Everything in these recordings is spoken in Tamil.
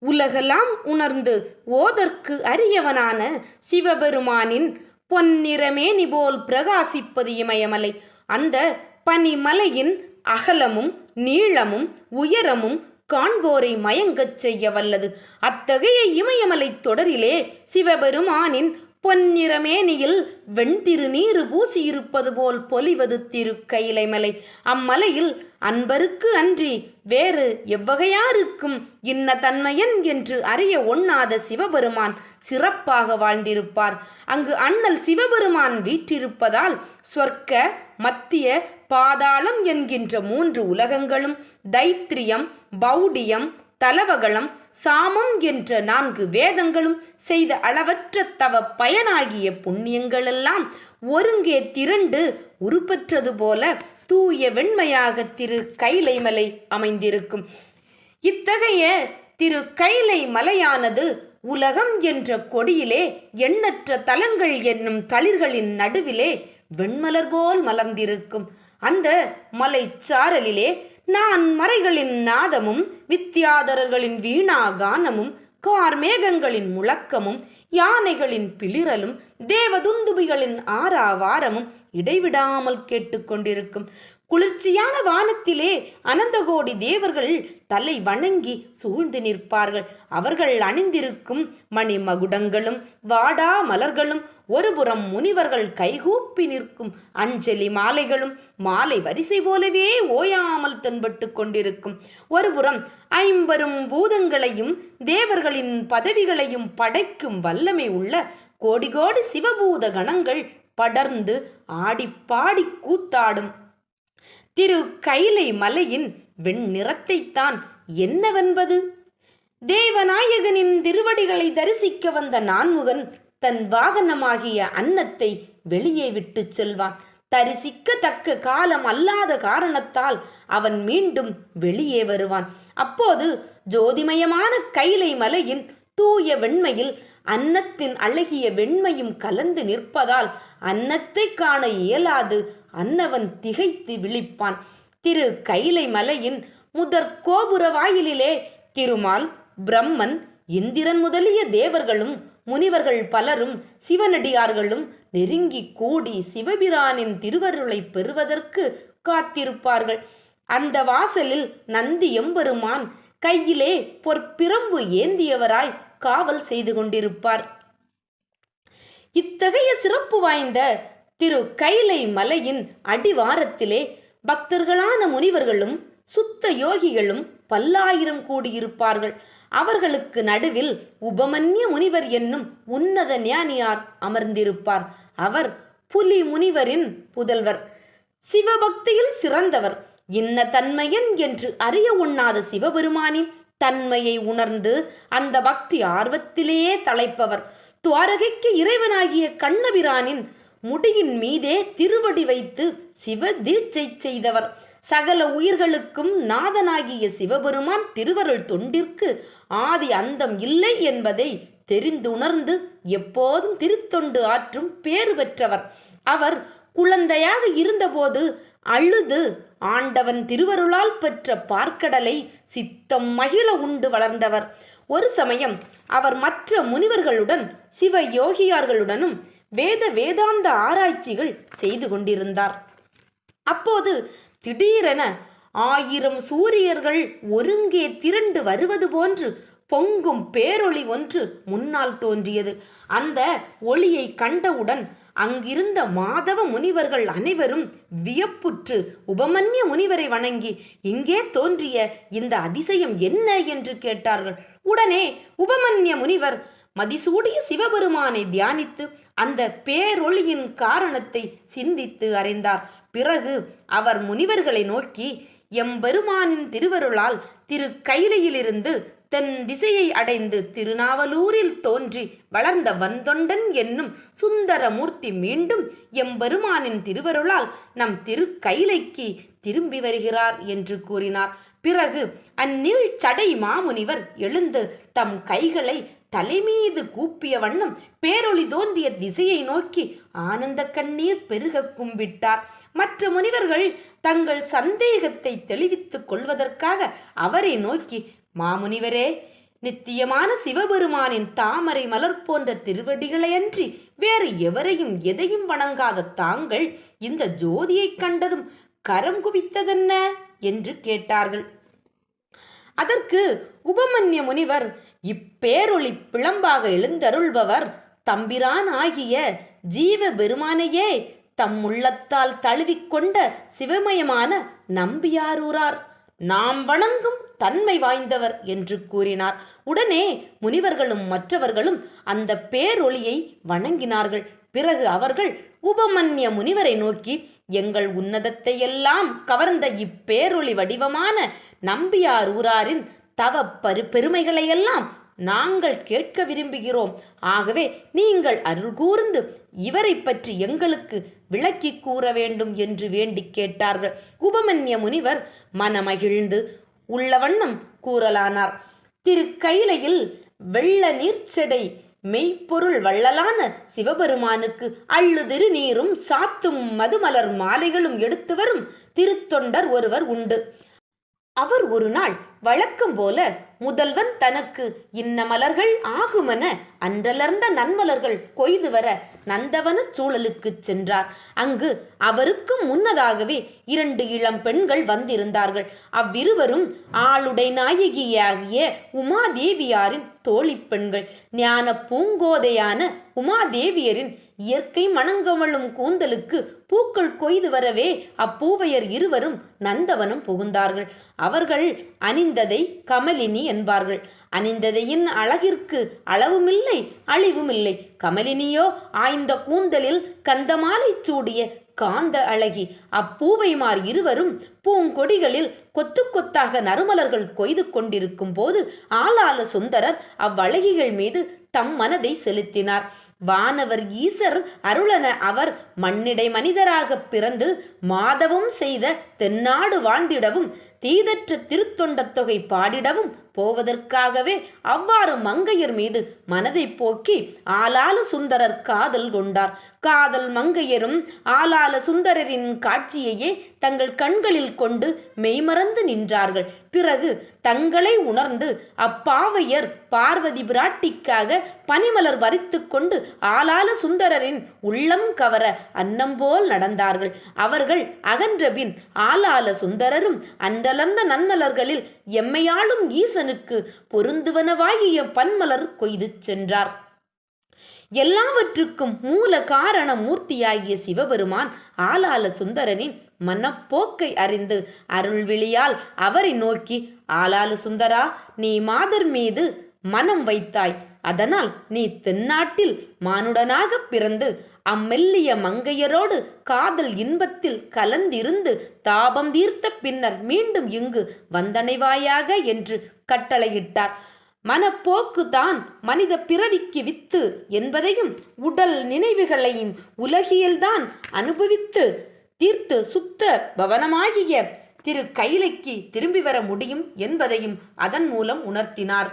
உலகெல்லாம் உணர்ந்து ஓதற்கு அரியவனான சிவபெருமானின் பொன்னிறமேனி போல் பிரகாசிப்பது இமயமலை. அந்த பனிமலையின் அகலமும் நீளமும் உயரமும் காண்போரை மயங்கச் செய்ய வல்லது. அத்தகைய இமயமலை தொடரிலே சிவபெருமானின் பொன்னிறமேனியில் வெண்திருநீறு பூசியிருப்பது போல் பொலிவது திருக்கையிலைமலை. அம்மலையில் அன்பருக்கு அன்றி வேறு எவ்வகையாருக்கும் இன்ன தன்மையன் என்று அறிய ஒண்ணாத சிவபெருமான் சிறப்பாக வாழ்ந்திருப்பார். அங்கு அண்ணல் சிவபெருமான் வீற்றிருப்பதால் ஸ்வர்க்க, மத்திய, பாதாளம் என்கின்ற 3 உலகங்களும், தைத்திரியம், பௌடியம், தலவகளம், சாமம் என்ற 4 வேதங்களும் செய்த அளவற்ற தவ பயனாகிய புண்ணியங்களெல்லாம் ஒருங்கே திரண்டு உருப்பெற்றது போல தூய வெண்மையாக திரு கைலைமலை அமைந்திருக்கும். இத்தகைய திரு கைலை மலையானது உலகம் என்ற கொடியிலே எண்ணற்ற தலங்கள் என்னும் தளிர்களின் நடுவிலே வெண்மலர் போல் மலர்ந்திருக்கும். அந்த மலை சாரலிலே மறைகளின் நாதமும், வித்தியாதரர்களின் வீணா கானமும், கார்மேகங்களின் முழக்கமும், யானைகளின் பிளிரலும், தேவதுந்துபிகளின் ஆராவாரமும் இடைவிடாமல் கேட்டுக்கொண்டிருக்கும். குளிர்ச்சியான வானத்திலே அனந்தகோடி தேவர்கள் தலை வணங்கி சூழ்ந்து நிற்பார்கள். அவர்கள் அணிந்திருக்கும் மணிமகுடங்களும் வாடா மலர்களும், ஒருபுறம் முனிவர்கள் கைகூப்பி நிற்கும் அஞ்சலி மாலைகளும் மாலை வரிசை போலவே ஓயாமல் தென்பட்டு கொண்டிருக்கும். ஒருபுறம் 50 பூதங்களையும் தேவர்களின் பதவிகளையும் படைக்கும் வல்லமை உள்ள கோடி கோடி சிவபூத கணங்கள் படர்ந்து ஆடிப்பாடி கூத்தாடும் திரு கைலை மலையின் வெண்ணிறத்தைத்தான் என்னவென்பது? தேவநாயகனின் திருவடிகளை தரிசிக்க வந்த நான்முகன் தன் வாகனமாகிய அன்னத்தை வெளியே விட்டு செல்வான். தரிசிக்கத்தக்க காலம் அல்லாத காரணத்தால் அவன் மீண்டும் வெளியே வருவான். அப்போது ஜோதிமயமான கைலை மலையின் தூய வெண்மையில் அன்னத்தின் அழகிய வெண்மையும் கலந்து நிற்பதால் அன்னத்தை காண இயலாது அன்னவன் திகைத்து விழிப்பான். திரு கைலை மலையின் முதற் கோபுர வாயிலிலே திருமால், பிரம்மன், இந்திரன் முதலிய தேவர்களும் முனிவர்கள் பலரும் சிவனடியார்களும் நெருங்கி கூடி சிவபிரானின் திருவருளை பெறுவதற்கு காத்திருப்பார்கள். அந்த வாசலில் நந்தி எம்பெருமான் கையிலே பொற்பிரம்பு ஏந்தியவராய் காவல் செய்து கொண்டிருப்பார். இத்தகைய சிறப்பு வாய்ந்த திரு கைலை மலையின் அடிவாரத்திலே பக்தர்களான முனிவர்களும் சுத்த யோகிகளும் பல்லாயிரம் கூடியிருப்பார்கள். அவர்களுக்கு நடுவில் உபமன்ய முனிவர் என்னும் உன்னத ஞானியார் அமர்ந்திருப்பார். அவர் புலி முனிவரின் புதல்வர், சிவபக்தியில் சிறந்தவர். இன்ன தன்மையன் என்று அறிய ஒண்ணாத சிவபெருமானின் தன்மையை உணர்ந்து அந்த பக்தி ஆர்வத்திலேயே தலைப்பவர். துவாரகைக்கு இறைவனாகிய கண்ணபிரானின் முடியின் மீதே திருவடி வைத்து சிவ தீட்சை செய்தவர். சகல உயிர்களுக்கும் நாதனாகிய சிவபெருமான் திருவருள் தொண்டிற்கு ஆதி அந்தம் இல்லை என்பதை தெரிந்துணர்ந்து எப்போதும் திருத்தொண்டு ஆற்றும் பேறு பெற்றவர். அவர் குழந்தையாக இருந்தபோது அழுது ஆண்டவன் திருவருளால் பெற்ற பார்க்கடலை சித்தம் மகிழ உண்டு வளர்ந்தவர். ஒரு சமயம் அவர் மற்ற முனிவர்களுடன் சிவ யோகியார்களுடனும் வேதாந்த ஆராய்ச்சிகள் செய்து கொண்டிருந்தார். அப்போது திடீரென 1000 சூரியர்கள் ஒருங்கே திரண்டு வருவது போன்று பொங்கும் பேரொளி ஒன்று முன்னால் தோன்றியது. அந்த ஒளியை கண்டவுடன் அங்கிருந்த மாதவ முனிவர்கள் அனைவரும் வியப்புற்று உபமன்ய முனிவரை வணங்கி இங்கே தோன்றிய இந்த அதிசயம் என்ன என்று கேட்டார்கள். உடனே உபமன்ய முனிவர் மதிசூடிய சிவபெருமானை தியானித்து அந்த பேரொளியின் காரணத்தை சிந்தித்து அறிந்தார். பிறகு அவர் முனிவர்களை நோக்கி, எம்பெருமானின் திருவருளால் திரு கைலையிலிருந்து தென் திசையை அடைந்து திருநாவலூரில் தோன்றி வளர்ந்த வந்தொண்டன் என்னும் சுந்தரமூர்த்தி மீண்டும் எம்பெருமானின் திருவருளால் நம் திரு கைலைக்கு திரும்பி வருகிறார் என்று கூறினார். பிறகு அந்நீள் சடை மாமுனிவர் எழுந்து தம் கைகளை தலைமீது கூப்பிய வண்ணம் பேரொளி தோன்றிய திசையை நோக்கி ஆனந்த கண்ணீர் பெருக கும்பிட்டார். மற்ற முனிவர்கள் தங்கள் சந்தேகத்தை தெளிவித்துக் கொள்வதற்காக அவரை நோக்கி, மாமுனிவரே, நித்தியமான சிவபெருமானின் தாமரை மலர் போன்ற திருவடிகளையன்றி வேறு எவரையும் எதையும் வணங்காத தாங்கள் இந்த ஜோதியைக் கண்டதும் கரம் குவித்ததென்ன என்று கேட்டார்கள். அதற்கு உபமன்ய முனிவர், இப்பேரொளி பிளம்பாக எழுந்தருள்பவர் தம்பிரான் ஆகிய ஜீவ பெருமானையே தம் உள்ளத்தால் தழுவிக்கொண்ட சிவமயமான நம்பியாரூரார், நாம் வணங்கும் தன்மை வாய்ந்தவர் என்று கூறினார். உடனே முனிவர்களும் மற்றவர்களும் அந்த பேரொளியை வணங்கினார்கள். பிறகு அவர்கள் உபமன்ய முனிவரை நோக்கி, எங்கள் உன்னதத்தை எல்லாம் கவர்ந்த இப்பேரொளி வடிவமான நம்பியார் ஊராரின் தவ பெருமைகளையெல்லாம் நாங்கள் கேட்க விரும்புகிறோம். ஆகவே நீங்கள் அருள் கூர்ந்து இவரை பற்றி எங்களுக்கு விளக்கி கூற வேண்டும் என்று வேண்டி கேட்டார்கள். உபமன்ய முனிவர் மனமகிழ்ந்து உள்ள வண்ணம் கூறலானார். திருக்கைலையில் வெள்ள நீர்ச்செடை மெய்ப்பொருள் வள்ளலான சிவபெருமானுக்கு அள்ளுதிரு நீரும் சாத்தும் மதுமலர் மாலைகளும் எடுத்து வரும் திருத்தொண்டர் ஒருவர் உண்டு. அவர் ஒரு நாள் வழக்கம் போல முதல்வன் தனக்கு இன்ன மலர்கள் ஆகுமென அன்றலர்ந்த நன்மலர்கள் கொய்து வர நந்தவன சூழலுக்கு சென்றார். அங்கு அவருக்கு முன்னதாகவே 2 இளம் பெண்கள் வந்திருந்தார்கள். அவ்விருவரும் ஆளுடை நாயகியாகிய உமாதேவியாரின் தோழி பெண்கள். ஞான பூங்கோதையான உமாதேவியரின் இயற்கை மணங்கமழும் கூந்தலுக்கு பூக்கள் கொய்து வரவே அப்பூவையர் இருவரும் நந்தவனம் புகுந்தார்கள். அவர்கள் அணிந்ததை கமலினி என்பார்கள். அணிந்ததையின் அழகிற்கு அளவுமில்லை அழிவுமில்லை. கமலினியோ ஆய்ந்த கூந்தலில் கந்தமாலை சூடிய காந்த அழகி. அப்பூவைமார் இருவரும் பூங்கொடிகளில் கொத்து கொத்தாக நறுமலர்கள் கொய்து கொண்டிருக்கும் போது ஆளாள சுந்தரர் அவ்வழகிகள் மீது தம் மனதை செலுத்தினார். வானவர் ஈசர் அருளன அவர் மண்ணிடை மனிதராக பிறந்து மாதவம் செய்த தென்னாடு வாழ்ந்திடவும் தீதற்ற திருத்தொண்ட தொகை பாடிடவும் போவதற்காகவே அவ்வாறு மங்கையர் மீது மனதை போக்கி ஆளாள சுந்தரர் காதல் கொண்டார். காதல் மங்கையரும் ஆளாள சுந்தரரின் காட்சியையே தங்கள் கண்களில் கொண்டு மெய்மறந்து நின்றார்கள். பிறகு தங்களை உணர்ந்து அப்பாவையர் பார்வதி பிராட்டிக்காக பனிமலர் வரித்து கொண்டு ஆளாள சுந்தரரின் உள்ளம் கவர அன்னம்போல் நடந்தார்கள். அவர்கள் அகன்றபின் ஆளாள சுந்தரரும் அன்றலர்ந்த நன்மலர்களில் எம்மையாளும் ஈசனுக்கு பொருந்துவனவாகிய பன்மலர் கொய்து சென்றார். எல்லாவற்றுக்கும் மூல காரண மூர்த்தியாகிய சிவபெருமான் ஆளாள சுந்தரனின் மனப்போக்கை அறிந்து அருள்விழியால் அவரை நோக்கி, ஆளாள சுந்தரா, நீ மாதர் மீது மனம் வைத்தாய். அதனால் நீ தென்னாட்டில் மானுடனாக பிறந்து அம்மெல்லிய மங்கையரோடு காதல் இன்பத்தில் கலந்திருந்து தாபம் தீர்த்த பின்னர் மீண்டும் இங்கு வந்தணைவாயாக என்று கட்டளையிட்டார். மனப்போக்கு தான் மனித பிறவிக்கு வித்து என்பதையும் உடல் நினைவுகளையும் உலகியல்தான் அனுபவித்து தீர்த்து சுத்த பவனமாகிய திரு கைலைக்கு திரும்பி வர முடியும் என்பதையும் அதன் மூலம் உணர்த்தினார்.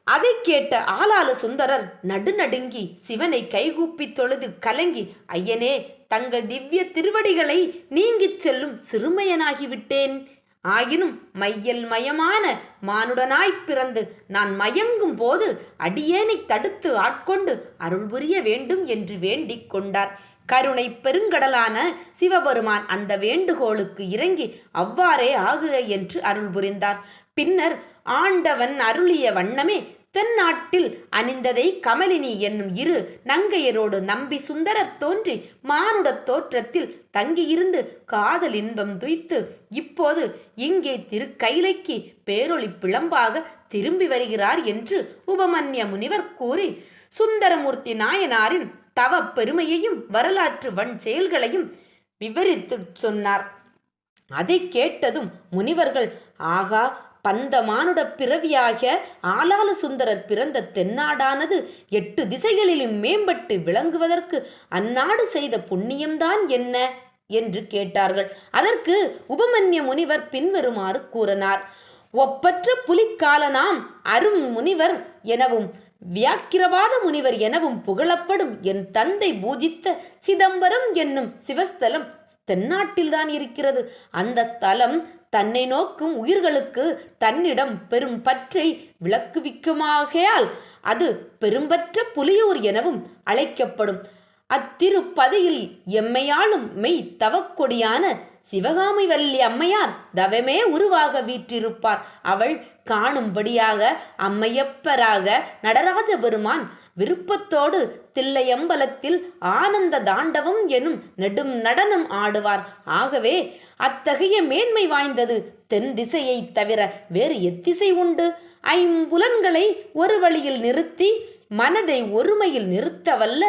அதை கேட்ட ஆளாள சுந்தரர் நடுநடுங்கி சிவனை கைகூப்பி தொழுது கலங்கி, ஐயனே, தங்கள் திவ்ய திருவடிகளை நீங்கிச் செல்லும் சிறுமையனாகிவிட்டேன். ஆயினும் மையல் மயமான மானுடனாய்ப் பிறந்து நான் மயங்கும் போது அடியேனை தடுத்து ஆட்கொண்டு அருள் புரிய வேண்டும் என்று வேண்டிக் கொண்டார். கருணை பெருங்கடலான சிவபெருமான் அந்த வேண்டுகோளுக்கு இறங்கி அவ்வாறே ஆகுக என்று அருள் புரிந்தார். பின்னர் ஆண்டவன் அருளிய வண்ணமே தென்னாட்டில் அணிந்ததை கமலினி என்னும் 2 நங்கையரோடு நம்பி சுந்தரர் தோன்றி மானுட தோற்றத்தில் தங்கியிருந்து காதல் இன்பம் துய்த்து இப்போது இங்கே திருக்கைலைக்கு பேரொளி பிளம்பாக திரும்பி வருகிறார் என்று உபமன்ய முனிவர் கூறி சுந்தரமூர்த்தி நாயனாரின் தவ பெருமையையும் வரலாற்று வன் செயல்களையும் விவரித்து சொன்னார். அதை கேட்டதும் முனிவர்கள், ஆகா, பந்த மானுட பிறவியாக ஆளாள சுந்தரர் பிறந்த தென்னாடானது 8 திசைகளிலும் மேம்பட்டு விளங்குவதற்கு அந்நாடு செய்த புண்ணியம்தான் என்ன என்று கேட்டார்கள். அதற்கு உபமன்ய முனிவர் பின்வருமாறு கூறினார். ஒப்பற்ற புலிக்காலனாம் அரும் முனிவர் எனவும் வியாக்கிரவாத முனிவர் எனவும் புகழப்படும் என் தந்தை பூஜித்த சிதம்பரம் என்னும் சிவஸ்தலம் தென்னாட்டில்தான் இருக்கிறது. அந்த ஸ்தலம் தன்னை நோக்கும் உயிர்களுக்கு தன்னிடம் பெரும் பற்றை விளக்குவிக்குமாகையால் அது பெரும்பற்ற புலியூர் எனவும் அழைக்கப்படும். அத்திருப்பதியில் எம்மையாளும் மெய் தவக்கொடியான சிவகாமி வல்லி அம்மையார் தவமே உருவாக வீற்றிருப்பார். அவள் காணும்படியாக அம்மையப்பராக நடராஜ பெருமான் விருப்பத்தோடு தில்லையம்பலத்தில் ஆனந்த தாண்டவம் எனும் நெடும் நடனம் ஆடுவார். ஆகவே அத்தகைய மேன்மை வாய்ந்தது தென் திசையை தவிர வேறு எத்திசை உண்டு? ஐம்புலன்களை ஒரு வழியில் நிறுத்தி மனதை ஒருமையில் நிறுத்தவல்ல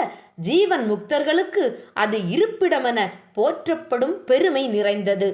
ஜீவன் முக்தர்களுக்கு அது இருப்பிடமென போற்றப்படும் பெருமை நிறைந்தது.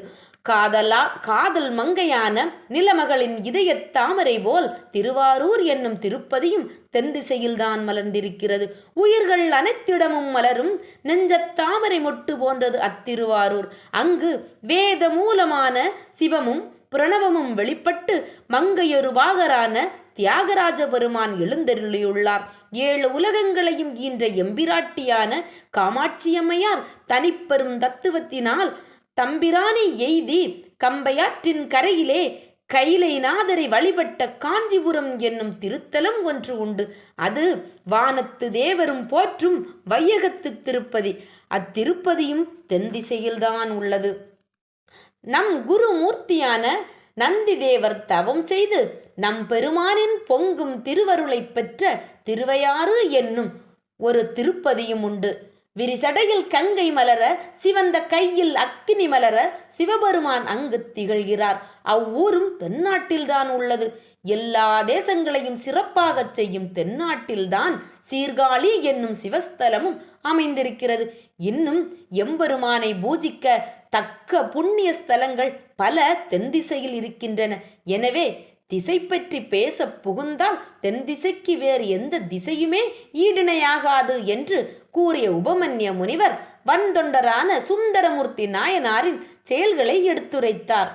காதல் மங்கையான நிலமகளின் இதயத் தாமரை போல் திருவாரூர் என்னும் திருப்பதியும் தென் திசையில்தான் மலர்ந்திருக்கிறது. உயிர்கள் அனைத்திடமும் மலரும் நெஞ்சத் தாமரை மொட்டு போன்றது அத்திருவாரூர். அங்கு வேத மூலமான சிவமும் பிரணவமும் வெளிப்பட்டு மங்கையொரு பாகரான தியாகராஜ பெருமான் எழுந்தருளியுள்ளார். 7 உலகங்களையும் ஈன்ற எம்பிராட்டியான காமாட்சியம்மையார் தனிப்பெரும் தத்துவத்தினால் தம்பிரானை எய்தி கம்பையாற்றின் கரையிலே கைலைநாதரை வழிபட்ட காஞ்சிபுரம் என்னும் திருத்தலம் ஒன்று உண்டு. அது வானத்து தேவரும் போற்றும் வையகத்து திருப்பதி. அத்திருப்பதியும் தென் திசையில்தான் உள்ளது. நம் குருமூர்த்தியான நந்தி தேவர் தவம் செய்து நம் பெருமானின் பொங்கும் திருவருளை பெற்ற திருவையாறு என்னும் ஒரு திருப்பதியும் உண்டு. விரிசடையில் கங்கை மலர சிவந்த கையில் அக்கினி மலர சிவபெருமான் அங்கு திகழ்கிறார். அவ்வூரும் தென்னாட்டில்தான் உள்ளது. எல்லா தேசங்களையும் சிறப்பாகச் செய்யும் தென்னாட்டில்தான் சீர்காழி என்னும் சிவஸ்தலமும் அமைந்திருக்கிறது. இன்னும் எம்பெருமானை பூஜிக்க தக்க புண்ணிய ஸ்தலங்கள் பல தென் திசையில் இருக்கின்றன. எனவே திசை பற்றி பேச புகுந்தால் தென் திசைக்கு வேறு எந்த திசையுமே ஈடிணையாகாது என்று கூறிய உபமன்ய முனிவர் வன்தொண்டரான சுந்தரமூர்த்தி நாயனாரின் செயல்களை எடுத்துரைத்தார்.